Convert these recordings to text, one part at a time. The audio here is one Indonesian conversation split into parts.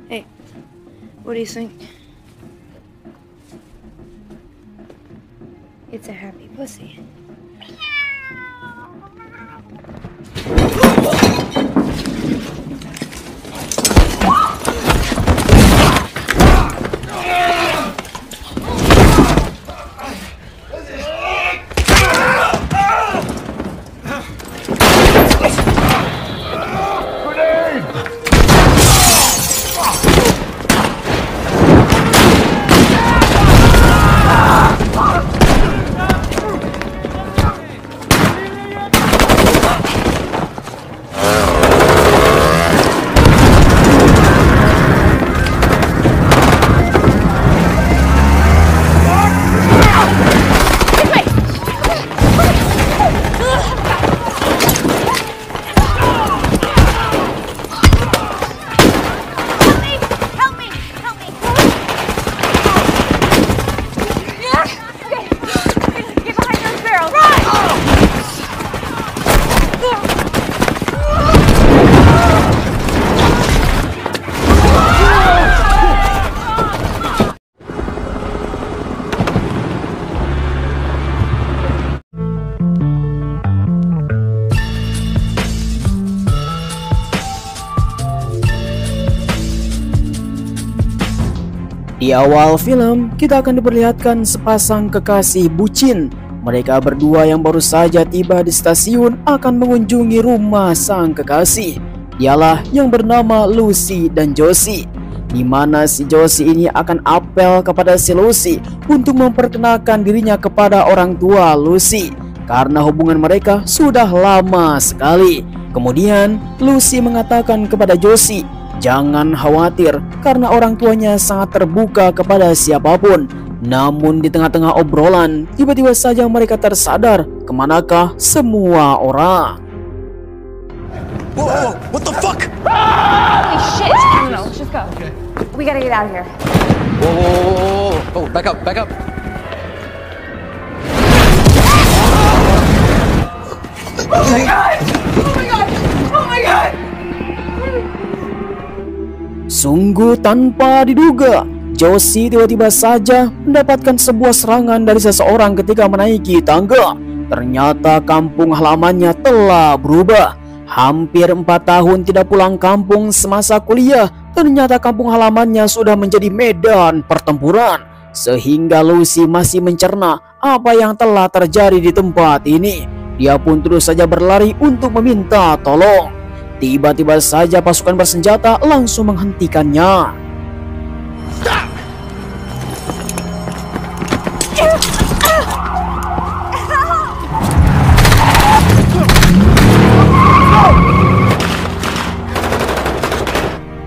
Hey, what do you think? It's a happy pussy. Di awal film, kita akan diperlihatkan sepasang kekasih bucin. Mereka berdua yang baru saja tiba di stasiun akan mengunjungi rumah sang kekasih. Dialah yang bernama Lucy dan Josie, di mana si Josie ini akan apel kepada si Lucy untuk memperkenalkan dirinya kepada orang tua Lucy, karena hubungan mereka sudah lama sekali. Kemudian Lucy mengatakan kepada Josie, jangan khawatir karena orang tuanya sangat terbuka kepada siapapun. Namun di tengah-tengah obrolan, tiba-tiba saja mereka tersadar kemanakah semua orang. Whoa, what the fuck? Holy shit! I don't know. Let's just go. Okay. We gotta get out of here. Whoa, back up. Oh my god! Oh my god! Oh my god! Sungguh tanpa diduga, Josie tiba-tiba saja mendapatkan sebuah serangan dari seseorang ketika menaiki tangga. Ternyata kampung halamannya telah berubah. Hampir 4 tahun tidak pulang kampung semasa kuliah, ternyata kampung halamannya sudah menjadi medan pertempuran. Sehingga Lucy masih mencerna apa yang telah terjadi di tempat ini. Dia pun terus saja berlari untuk meminta tolong. Tiba-tiba saja pasukan bersenjata langsung menghentikannya.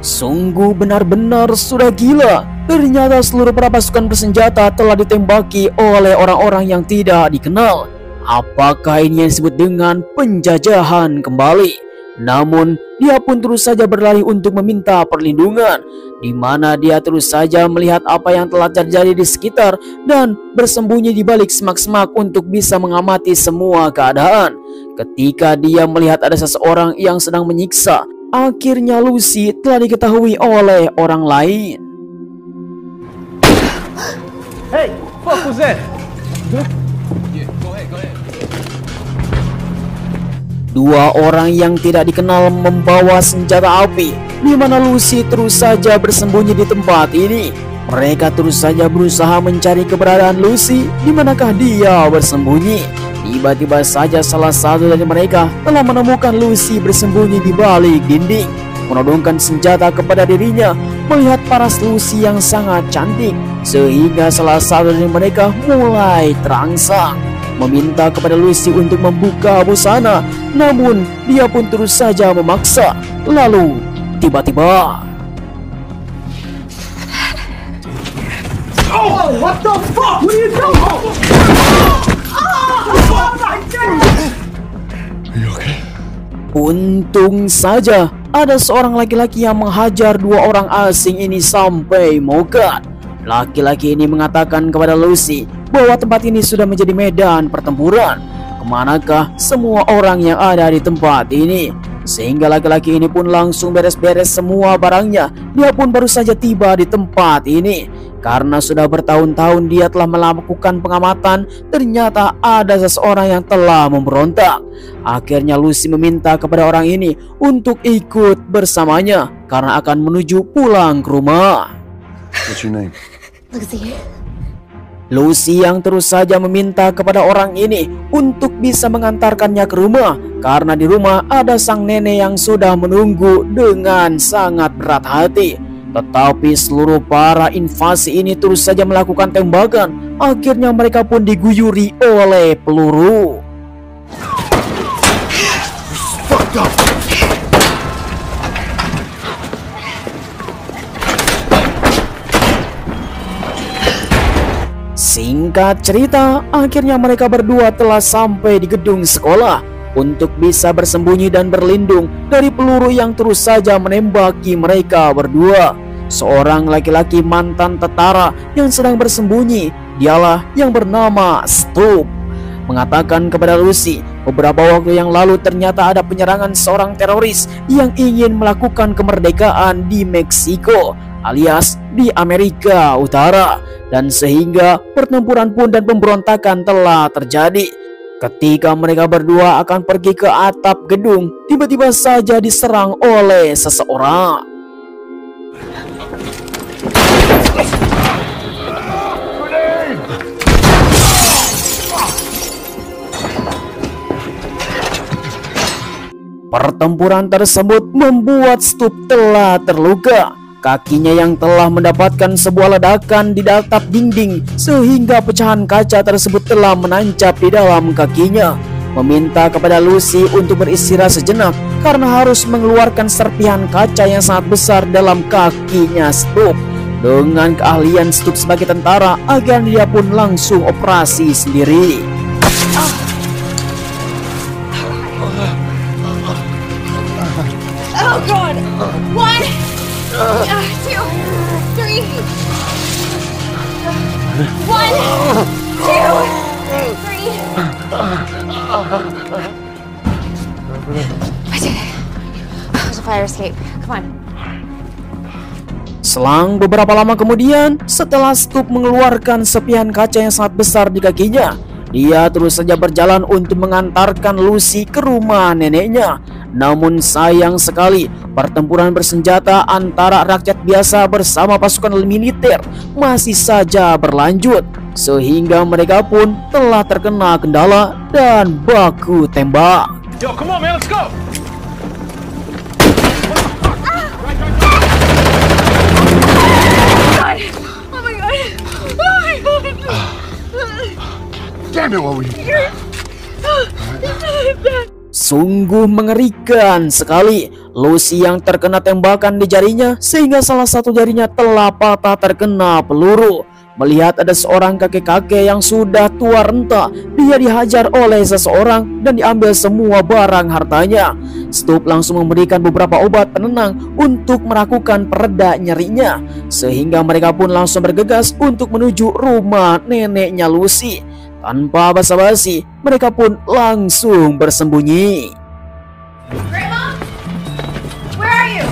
Sungguh benar-benar sudah gila. Ternyata seluruh para pasukan bersenjata telah ditembaki oleh orang-orang yang tidak dikenal. Apakah ini yang disebut dengan penjajahan kembali? Namun dia pun terus saja berlari untuk meminta perlindungan, di mana dia terus saja melihat apa yang telah terjadi di sekitar dan bersembunyi di balik semak-semak untuk bisa mengamati semua keadaan. Ketika dia melihat ada seseorang yang sedang menyiksa, akhirnya Lucy telah diketahui oleh orang lain. Hey, fuck was that? Dua orang yang tidak dikenal membawa senjata api, di mana Lucy terus saja bersembunyi di tempat ini. Mereka terus saja berusaha mencari keberadaan Lucy, di manakah dia bersembunyi. Tiba-tiba saja salah satu dari mereka telah menemukan Lucy bersembunyi di balik dinding, menodongkan senjata kepada dirinya. Melihat paras Lucy yang sangat cantik, sehingga salah satu dari mereka mulai terangsang, meminta kepada Lucy untuk membuka busana. Namun dia pun terus saja memaksa. Lalu tiba-tiba, Oh, what the fuck? What are you doing? Are you okay? untung saja ada seorang laki-laki yang menghajar dua orang asing ini sampai mokat. Laki-laki ini mengatakan kepada Lucy bahwa tempat ini sudah menjadi medan pertempuran. Kemanakah semua orang yang ada di tempat ini? sehingga laki-laki ini pun langsung beres-beres semua barangnya. Dia pun baru saja tiba di tempat ini. Karena sudah bertahun-tahun dia telah melakukan pengamatan, ternyata ada seseorang yang telah memberontak. Akhirnya Lucy meminta kepada orang ini untuk ikut bersamanya karena akan menuju pulang ke rumah. What's your name? Lucy yang terus saja meminta kepada orang ini untuk bisa mengantarkannya ke rumah karena di rumah ada sang nenek yang sudah menunggu dengan sangat berat hati. Tetapi seluruh para invasi ini terus saja melakukan tembakan. Akhirnya mereka pun diguyuri oleh peluru. Singkat cerita, akhirnya mereka berdua telah sampai di gedung sekolah untuk bisa bersembunyi dan berlindung dari peluru yang terus saja menembaki mereka berdua. Seorang laki-laki mantan tentara yang sedang bersembunyi, dialah yang bernama Stup, mengatakan kepada Lucy, beberapa waktu yang lalu ternyata ada penyerangan seorang teroris yang ingin melakukan kemerdekaan di Meksiko alias di Amerika Utara, dan sehingga pertempuran pun dan pemberontakan telah terjadi. Ketika mereka berdua akan pergi ke atap gedung, tiba-tiba saja diserang oleh seseorang. Pertempuran tersebut membuat Stup telah terluka. Kakinya yang telah mendapatkan sebuah ledakan di atap dinding sehingga pecahan kaca tersebut telah menancap di dalam kakinya. Meminta kepada Lucy untuk beristirahat sejenak karena harus mengeluarkan serpihan kaca yang sangat besar dalam kakinya Stup. Dengan keahlian Stup sebagai tentara, akhirnya dia pun langsung operasi sendiri. Oh God! 1, 2, 3. 1, 2, 3. I did it. There's a fire escape. Come on. Selang beberapa lama kemudian, setelah Stup mengeluarkan serpihan kaca yang sangat besar di kakinya, dia terus saja berjalan untuk mengantarkan Lucy ke rumah neneknya. Namun sayang sekali, pertempuran bersenjata antara rakyat biasa bersama pasukan militer masih saja berlanjut, sehingga mereka pun telah terkena kendala dan baku tembak. Yo, come on, man, let's go. Oh my God! Oh my God! Damn it, what were you? Sungguh mengerikan sekali. Lucy yang terkena tembakan di jarinya sehingga salah satu jarinya telah patah terkena peluru. Melihat ada seorang kakek-kakek yang sudah tua renta, dia dihajar oleh seseorang dan diambil semua barang hartanya. Stup langsung memberikan beberapa obat penenang untuk melakukan pereda nyerinya, sehingga mereka pun langsung bergegas untuk menuju rumah neneknya Lucy. Tanpa basa-basi, mereka pun langsung bersembunyi. Grandma? Where are you?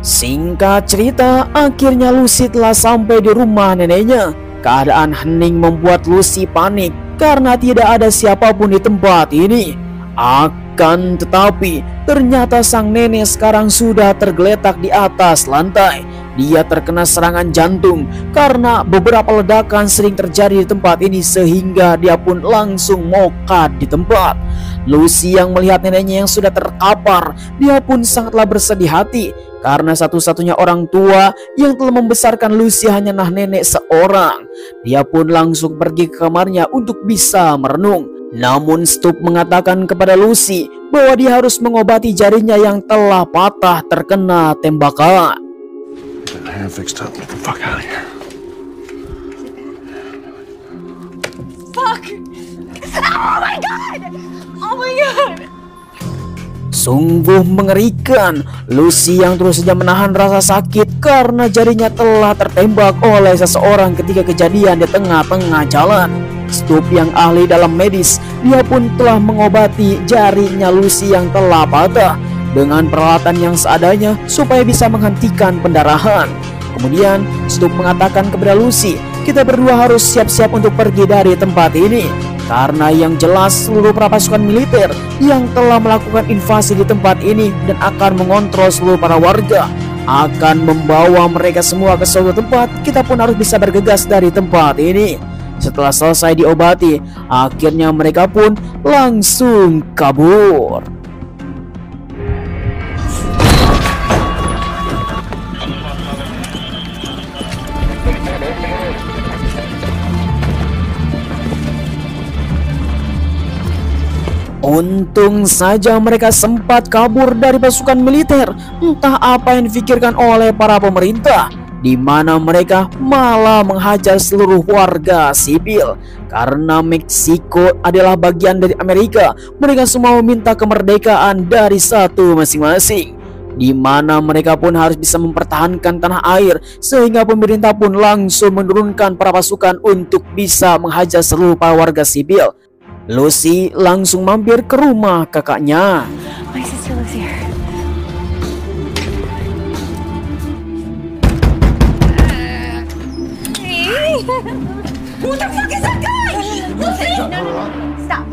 Singkat cerita, akhirnya Lucy telah sampai di rumah neneknya. Keadaan hening membuat Lucy panik karena tidak ada siapapun di tempat ini. Akan tetapi, ternyata sang nenek sekarang sudah tergeletak di atas lantai. Dia terkena serangan jantung karena beberapa ledakan sering terjadi di tempat ini sehingga dia pun langsung mokat di tempat. Lucy yang melihat neneknya yang sudah terkapar, dia pun sangatlah bersedih hati karena satu-satunya orang tua yang telah membesarkan Lucy hanyalah nenek seorang. Dia pun langsung pergi ke kamarnya untuk bisa merenung. Namun Stup mengatakan kepada Lucy bahwa dia harus mengobati jarinya yang telah patah terkena tembakan. Fixed up. Get the fuck out of here. Fuck! Oh my God! Oh my God! Sungguh mengerikan. Lucy yang terus saja menahan rasa sakit karena jarinya telah tertembak oleh seseorang ketika kejadian di tengah-tengah jalan. Stup yang ahli dalam medis, dia pun telah mengobati jarinya Lucy yang telah patah dengan peralatan yang seadanya supaya bisa menghentikan pendarahan. Kemudian Stup mengatakan kepada Lucy, kita berdua harus siap-siap untuk pergi dari tempat ini, karena yang jelas seluruh para pasukan militer yang telah melakukan invasi di tempat ini dan akan mengontrol seluruh para warga akan membawa mereka semua ke suatu tempat. Kita pun harus bisa bergegas dari tempat ini. Setelah selesai diobati, akhirnya mereka pun langsung kabur. Untung saja mereka sempat kabur dari pasukan militer. Entah apa yang dipikirkan oleh para pemerintah, di mana mereka malah menghajar seluruh warga sipil. Karena Meksiko adalah bagian dari Amerika, mereka semua meminta kemerdekaan dari satu masing-masing, di mana mereka pun harus bisa mempertahankan tanah air, sehingga pemerintah pun langsung menurunkan para pasukan untuk bisa menghajar seluruh para warga sipil. Lucy langsung mampir ke rumah kakaknya. My sister lives here. Who the fuck is that guy? Lucy! No. Stop.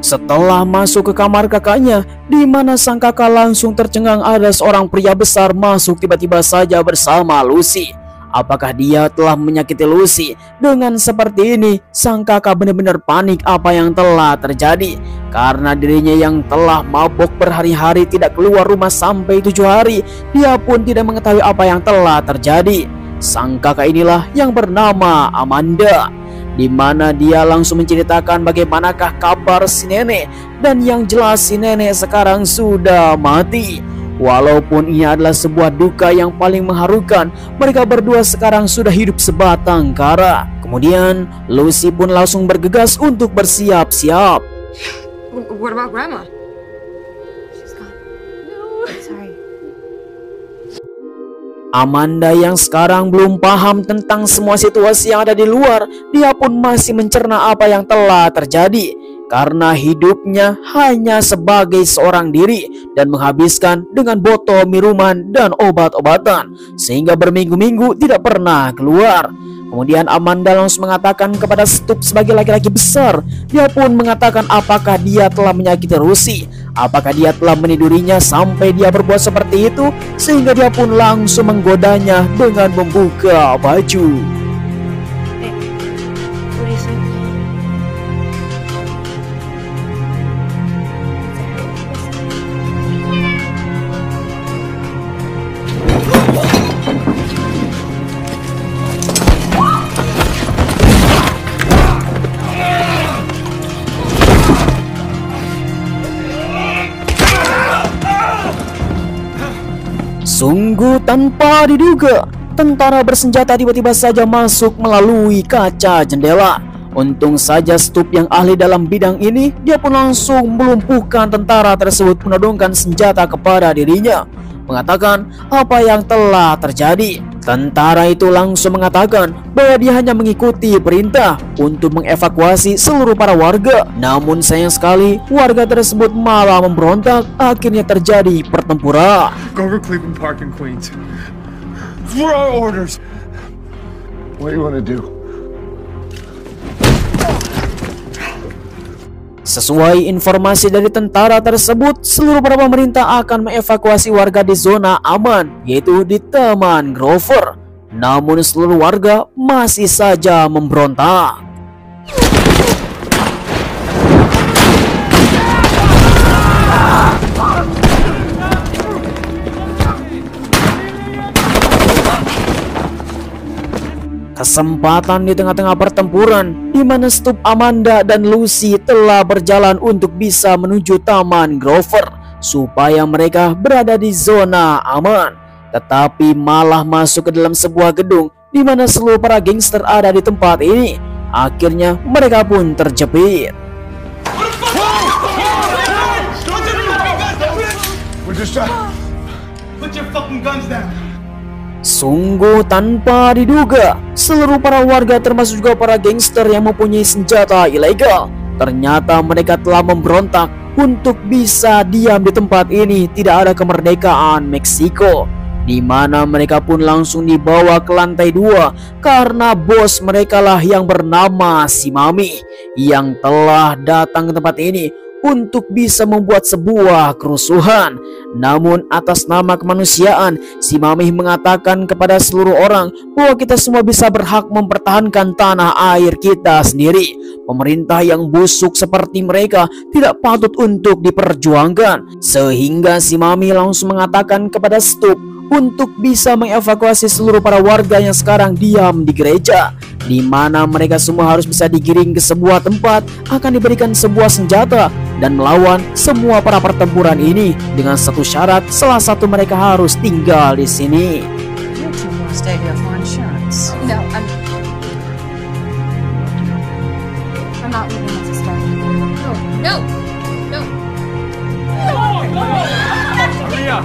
Setelah masuk ke kamar kakaknya, di mana sang kakak langsung tercengang ada seorang pria besar masuk tiba-tiba saja bersama Lucy. Apakah dia telah menyakiti Lucy? Dengan seperti ini, sang kakak benar-benar panik apa yang telah terjadi. Karena dirinya yang telah mabok berhari-hari tidak keluar rumah sampai 7 hari, dia pun tidak mengetahui apa yang telah terjadi. Sang kakak inilah yang bernama Amanda, di mana dia langsung menceritakan bagaimanakah kabar si nenek, dan yang jelas si nenek sekarang sudah mati. Walaupun ini adalah sebuah duka yang paling mengharukan, mereka berdua sekarang sudah hidup sebatang kara. Kemudian Lucy pun langsung bergegas untuk bersiap-siap. What about Grandma? She's gone. No. Sorry. Amanda yang sekarang belum paham tentang semua situasi yang ada di luar, dia pun masih mencerna apa yang telah terjadi. Karena hidupnya hanya sebagai seorang diri dan menghabiskan dengan botol minuman dan obat-obatan, sehingga berminggu-minggu tidak pernah keluar. Kemudian Amanda langsung mengatakan kepada Stup sebagai laki-laki besar. Dia pun mengatakan apakah dia telah menyakiti Lucy, apakah dia telah menidurinya sampai dia berbuat seperti itu, sehingga dia pun langsung menggodanya dengan membuka baju. Hey, what do you think? Sungguh tanpa diduga, tentara bersenjata tiba-tiba saja masuk melalui kaca jendela. Untung saja Stup yang ahli dalam bidang ini, dia pun langsung melumpuhkan tentara tersebut, menodongkan senjata kepada dirinya, mengatakan apa yang telah terjadi. Tentara itu langsung mengatakan bahwa dia hanya mengikuti perintah untuk mengevakuasi seluruh para warga. Namun sayang sekali, warga tersebut malah memberontak. Akhirnya terjadi pertempuran. Grover Cleveland Park in Queens. For our orders. What do you want to do? Sesuai informasi dari tentara tersebut, seluruh para pemerintah akan mengevakuasi warga di zona aman, yaitu di Taman Grover. Namun seluruh warga masih saja memberontak. Kesempatan di tengah-tengah pertempuran, di mana Stup, Amanda, dan Lucy telah berjalan untuk bisa menuju Taman Grover supaya mereka berada di zona aman, tetapi malah masuk ke dalam sebuah gedung di mana seluruh para gangster ada di tempat ini. Akhirnya mereka pun terjepit. We're just trying. Put your fucking guns down. Sungguh tanpa diduga, seluruh para warga termasuk juga para gangster yang mempunyai senjata ilegal, ternyata mereka telah memberontak untuk bisa diam di tempat ini. Tidak ada kemerdekaan Meksiko, di mana mereka pun langsung dibawa ke lantai 2 karena bos mereka lah yang bernama si Mami yang telah datang ke tempat ini untuk bisa membuat sebuah kerusuhan. Namun atas nama kemanusiaan, si Mami mengatakan kepada seluruh orang bahwa kita semua bisa berhak mempertahankan tanah air kita sendiri. Pemerintah yang busuk seperti mereka tidak patut untuk diperjuangkan. Sehingga si Mami langsung mengatakan kepada Stup untuk bisa mengevakuasi seluruh para warga yang sekarang diam di gereja, di mana mereka semua harus bisa digiring ke sebuah tempat, akan diberikan sebuah senjata dan melawan semua para pertempuran ini dengan satu syarat, salah satu mereka harus tinggal di sini. You two will stay here for insurance. No, I'm not leaving this to start. No. No. Maria!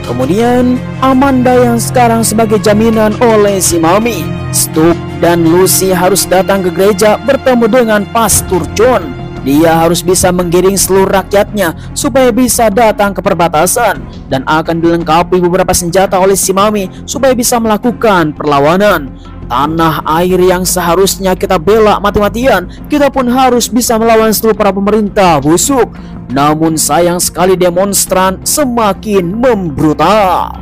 Kemudian Amanda yang sekarang sebagai jaminan oleh si Mami, Stup dan Lucy harus datang ke gereja bertemu dengan Pastor John. Dia harus bisa menggiring seluruh rakyatnya supaya bisa datang ke perbatasan dan akan dilengkapi beberapa senjata oleh si Mami supaya bisa melakukan perlawanan. Tanah air yang seharusnya kita bela mati-matian, kita pun harus bisa melawan seluruh para pemerintah busuk. Namun sayang sekali demonstran semakin membrutal.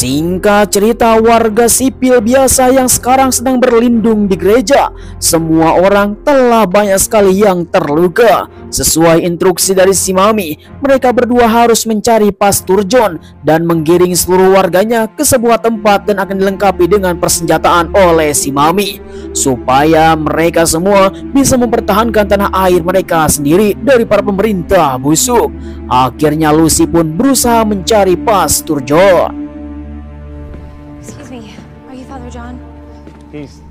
Singkat cerita, warga sipil biasa yang sekarang sedang berlindung di gereja, semua orang telah banyak sekali yang terluka. Sesuai instruksi dari si Mami, mereka berdua harus mencari Pastor John dan menggiring seluruh warganya ke sebuah tempat dan akan dilengkapi dengan persenjataan oleh si Mami, supaya mereka semua bisa mempertahankan tanah air mereka sendiri dari para pemerintah busuk. Akhirnya Lucy pun berusaha mencari Pastor John. Excuse me. Are you Father John? He's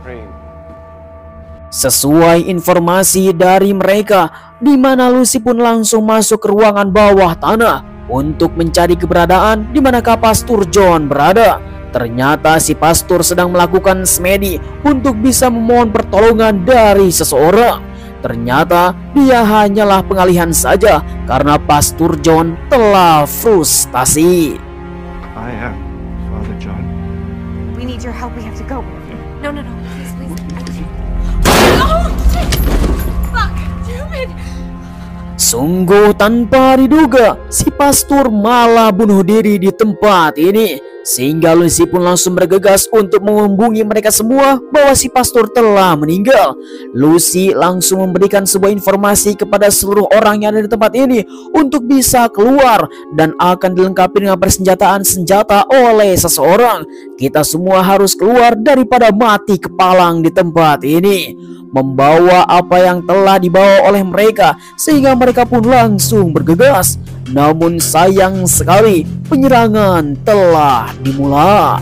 praying. Sesuai informasi dari mereka, di mana Lucy pun langsung masuk ke ruangan bawah tanah untuk mencari keberadaan di manakah Pastor John berada. Ternyata si pastor sedang melakukan semedi untuk bisa memohon pertolongan dari seseorang. Ternyata dia hanyalah pengalihan saja karena Pastor John telah frustasi. I am Father John. We need your help. We have to go. No. Please. Fuck! Damn it! Sungguh tanpa diduga, si pastor malah bunuh diri di tempat ini. Sehingga Lucy pun langsung bergegas untuk menghubungi mereka semua bahwa si pastor telah meninggal. Lucy langsung memberikan sebuah informasi kepada seluruh orang yang ada di tempat ini untuk bisa keluar dan akan dilengkapi dengan persenjataan senjata oleh seseorang. Kita semua harus keluar daripada mati kepalang di tempat ini, membawa apa yang telah dibawa oleh mereka, sehingga mereka pun langsung bergegas. Namun sayang sekali, penyerangan telah dimulai.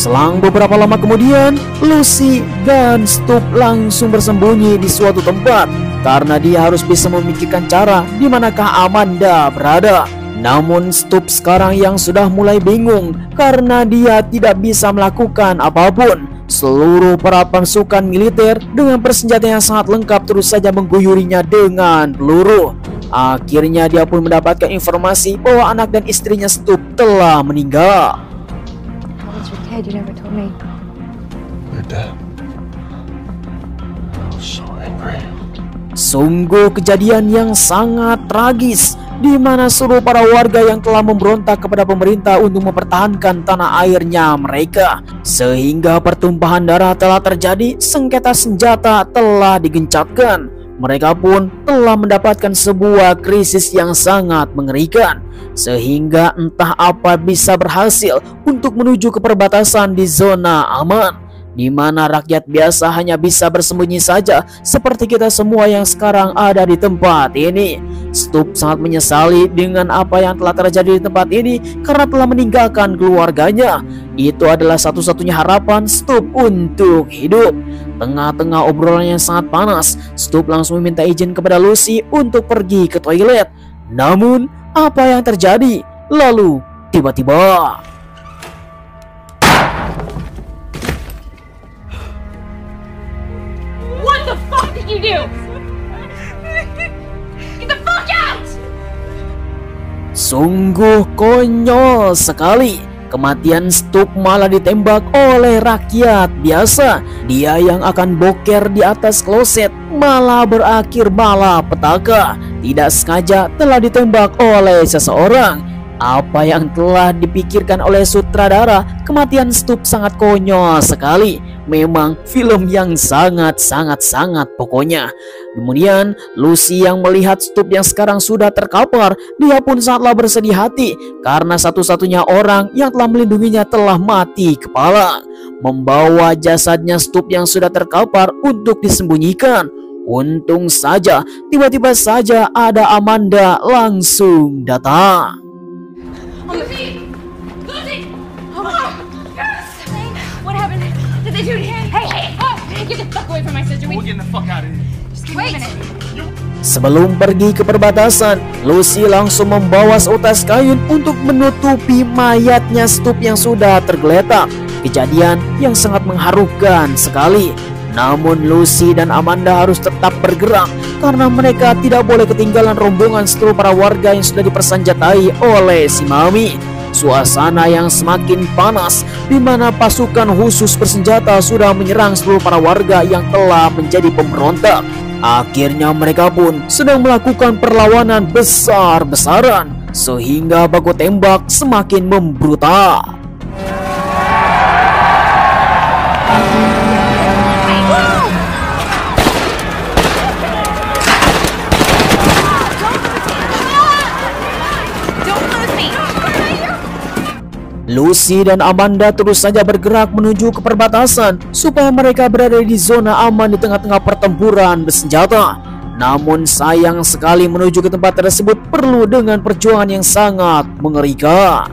Selang beberapa lama kemudian, Lucy dan Stup langsung bersembunyi di suatu tempat karena dia harus bisa memikirkan cara di manakah Amanda berada. Namun Stup sekarang yang sudah mulai bingung karena dia tidak bisa melakukan apapun. Seluruh para pasukan militer dengan persenjataan yang sangat lengkap terus saja mengguyurinya dengan peluru. Akhirnya dia pun mendapatkan informasi bahwa anak dan istrinya Stup telah meninggal. Ted, you never told me. You're dead. I was so angry. Sungguh kejadian yang sangat tragis, di mana seluruh para warga yang telah memberontak kepada pemerintah untuk mempertahankan tanah airnya mereka, sehingga pertumpahan darah telah terjadi, sengketa senjata telah digencatkan. mereka pun telah mendapatkan sebuah krisis yang sangat mengerikan, sehingga entah apa bisa berhasil untuk menuju ke perbatasan di zona aman, di mana rakyat biasa hanya bisa bersembunyi saja seperti kita semua yang sekarang ada di tempat ini. Stup sangat menyesali dengan apa yang telah terjadi di tempat ini karena telah meninggalkan keluarganya. Itu adalah satu-satunya harapan Stup untuk hidup. Tengah-tengah obrolan yang sangat panas, Stup langsung meminta izin kepada Lucy untuk pergi ke toilet. Namun apa yang terjadi? Lalu tiba-tiba What the fuck did you do? Get the fuck out! sungguh konyol sekali. Kematian Stup malah ditembak oleh rakyat biasa. Dia yang akan boker di atas kloset malah berakhir malapetaka. Tidak sengaja telah ditembak oleh seseorang. Apa yang telah dipikirkan oleh sutradara, kematian Stup sangat konyol sekali. Memang film yang sangat pokoknya. Kemudian Lucy yang melihat Stup yang sekarang sudah terkapar, dia pun sangatlah bersedih hati karena satu-satunya orang yang telah melindunginya telah mati kepala. Membawa jasadnya Stup yang sudah terkapar untuk disembunyikan. Untung saja tiba-tiba saja ada Amanda langsung datang. Lucy! Lucy! Oh my God! What happened? Did they do it again? Hey! Oh, get the fuck away from my sister. We're getting the fuck out of here. Just give me a minute. Sebelum pergi ke perbatasan, Lucy langsung membawa seutas kain untuk menutupi mayatnya Stup yang sudah tergeletak. Kejadian yang sangat mengharukan sekali. Namun Lucy dan Amanda harus tetap bergerak karena mereka tidak boleh ketinggalan rombongan seluruh para warga yang sudah dipersenjatai oleh si Mami. Suasana yang semakin panas di mana pasukan khusus bersenjata sudah menyerang seluruh para warga yang telah menjadi pemberontak. Akhirnya mereka pun sedang melakukan perlawanan besar-besaran sehingga baku tembak semakin membrutal. Lucy dan Amanda terus saja bergerak menuju ke perbatasan supaya mereka berada di zona aman di tengah-tengah pertempuran bersenjata. Namun sayang sekali menuju ke tempat tersebut perlu dengan perjuangan yang sangat mengerikan.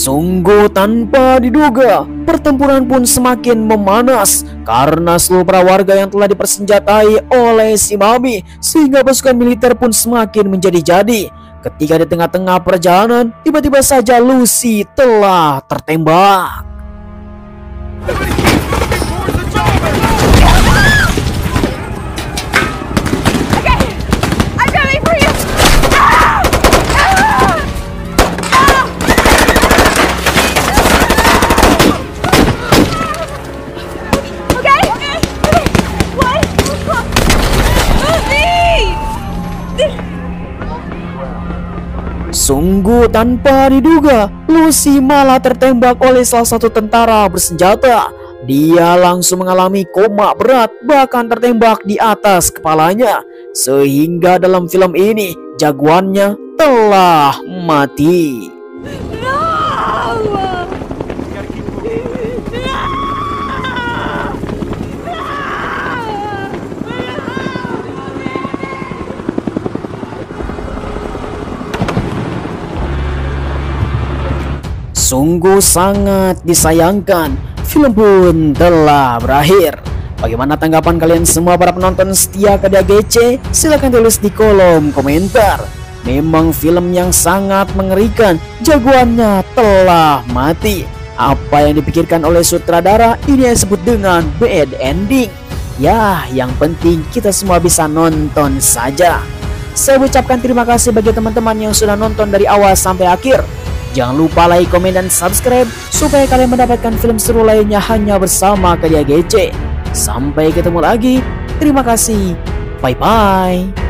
Sungguh tanpa diduga, pertempuran pun semakin memanas karena seluruh para warga yang telah dipersenjatai oleh si Mami, sehingga pasukan militer pun semakin menjadi-jadi. Ketika di tengah-tengah perjalanan, tiba-tiba saja Lucy telah tertembak. Sungguh tanpa diduga, Lucy malah tertembak oleh salah satu tentara bersenjata. Dia langsung mengalami koma berat, bahkan tertembak di atas kepalanya. Sehingga dalam film ini, jagoannya telah mati. Sungguh sangat disayangkan, film pun telah berakhir. Bagaimana tanggapan kalian semua para penonton setia KDAGC? Silahkan tulis di kolom komentar. Memang film yang sangat mengerikan, jagoannya telah mati. Apa yang dipikirkan oleh sutradara ini yang disebut dengan bad ending. Ya, yang penting kita semua bisa nonton saja. Saya ucapkan terima kasih bagi teman-teman yang sudah nonton dari awal sampai akhir. Jangan lupa like, komen, dan subscribe supaya kalian mendapatkan film seru lainnya hanya bersama Karya GC. Sampai ketemu lagi. Terima kasih. Bye-bye.